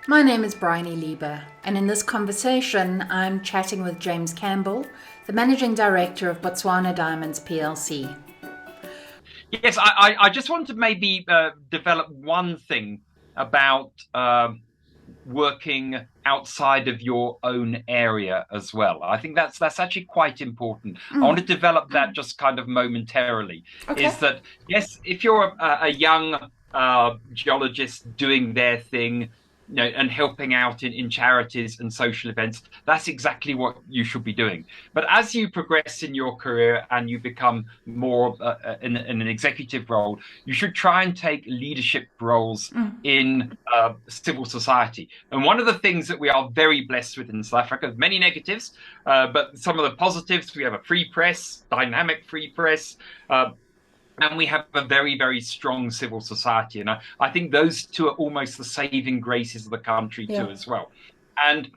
My name is Bryony Lieber, and in this conversation, I'm chatting with James Campbell, the Managing Director of Botswana Diamonds Plc. Yes, I just want to maybe develop one thing about working outside of your own area as well. I think that's actually quite important. I want to develop that just kind of momentarily. Okay. Is that yes, if you're a young geologist doing their thing, and helping out in charities and social events, that's exactly what you should be doing. But as you progress in your career and you become more in an executive role, you should try and take leadership roles in civil society. And one of the things that we are very blessed with in South Africa, many negatives, but some of the positives, we have a free press, dynamic free press. And we have a very, very strong civil society. And I think those two are almost the saving graces of the country Yeah. too, as well. And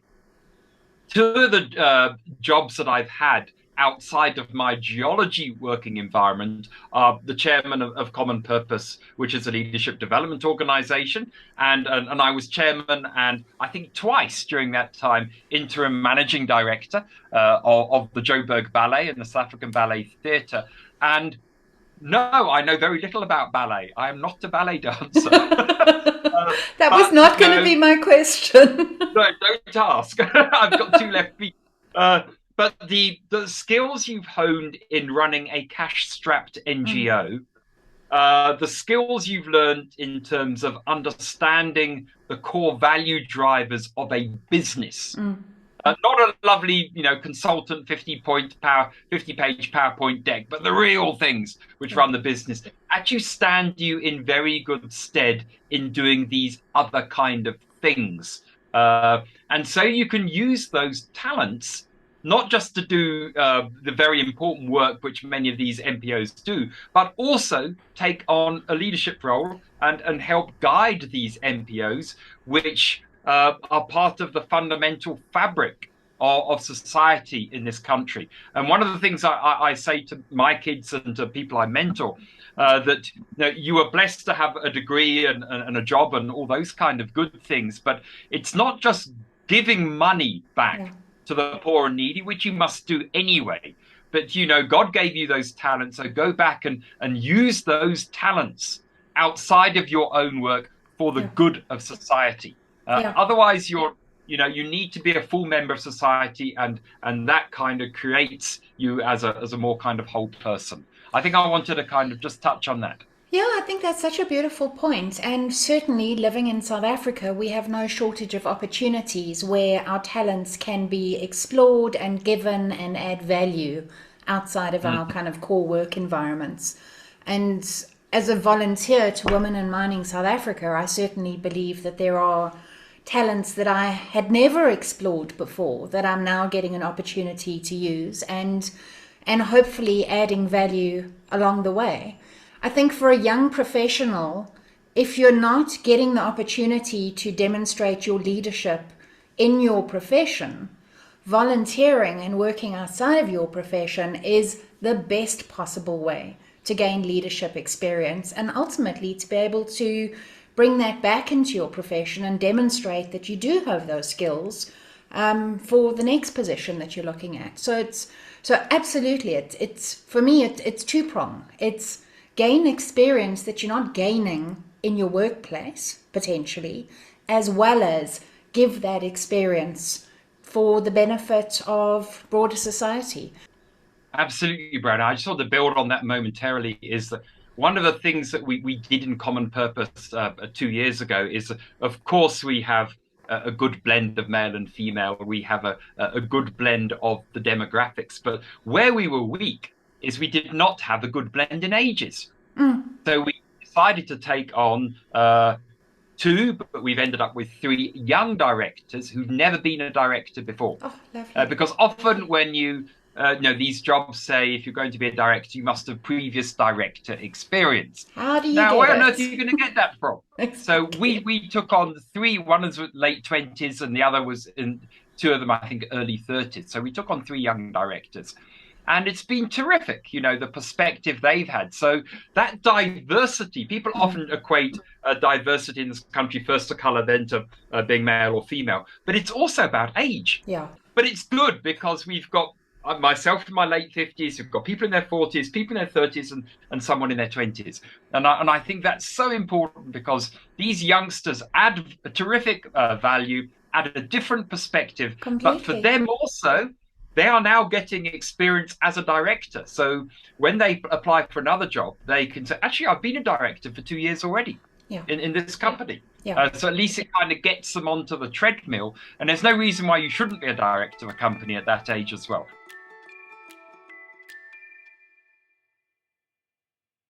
two of the jobs that I've had outside of my geology working environment are the chairman of Common Purpose, which is a leadership development organization. And I was chairman and I think twice during that time, interim managing director of the Joburg Ballet and the South African Ballet Theatre. And no, I know very little about ballet. I am not a ballet dancer. That was But not going to be my question. no, don't ask. I've got two left feet. But the skills you've honed in running a cash-strapped NGO, the skills you've learned in terms of understanding the core value drivers of a business. Not a lovely, consultant 50-page PowerPoint deck, but the real things which run the business actually stand you in very good stead in doing these other kind of things. And so you can use those talents not just to do the very important work which many of these MPOs do, but also take on a leadership role and help guide these MPOs, which are part of the fundamental fabric of society in this country. And one of the things I say to my kids and to people I mentor, that you are blessed to have a degree and a job and all those kind of good things, but it's not just giving money back to the poor and needy, which you must do anyway. But God gave you those talents, so go back and use those talents outside of your own work for the good of society. Otherwise, you need to be a full member of society, and that kind of creates you as a more kind of whole person. I think I wanted to kind of just touch on that. Yeah, I think that's such a beautiful point. And certainly living in South Africa, we have no shortage of opportunities where our talents can be explored and given and add value outside of our kind of core work environments. And as a volunteer to Women in Mining South Africa, I certainly believe that there are talents that I had never explored before that I'm now getting an opportunity to use and hopefully adding value along the way. I think for a young professional, if you're not getting the opportunity to demonstrate your leadership in your profession, volunteering and working outside of your profession is the best possible way to gain leadership experience and ultimately to be able to bring that back into your profession and demonstrate that you do have those skills for the next position that you're looking at. So absolutely, it's for me, it's two-prong. It's gain experience that you're not gaining in your workplace, potentially, as well as give that experience for the benefit of broader society. Absolutely, Brad. I just want to build on that momentarily. Is that one of the things that we did in Common Purpose 2 years ago is, of course, we have a good blend of male and female. We have a good blend of the demographics. But where we were weak is we did not have a good blend in ages. So we decided to take on two, but we've ended up with three young directors who've never been a director before. Oh, lovely. Because often when these jobs say if you're going to be a director, you must have previous director experience. How do you Now, get where on it? earth are you going to get that from? So we took on three. One was late 20s, and the other was in two of them, I think, early 30s. So we took on three young directors. And it's been terrific, the perspective they've had. So that diversity, people often equate diversity in this country first to color, then to being male or female. But it's also about age. Yeah. But it's good because we've got myself in my late 50s, we've got people in their 40s, people in their 30s, and someone in their 20s. And I think that's so important because these youngsters add a terrific value, add a different perspective. Completely. But for them also, they are now getting experience as a director. So when they apply for another job, they can say, actually, I've been a director for 2 years already in this company. Yeah. So at least it kind of gets them onto the treadmill. And there's no reason why you shouldn't be a director of a company at that age as well.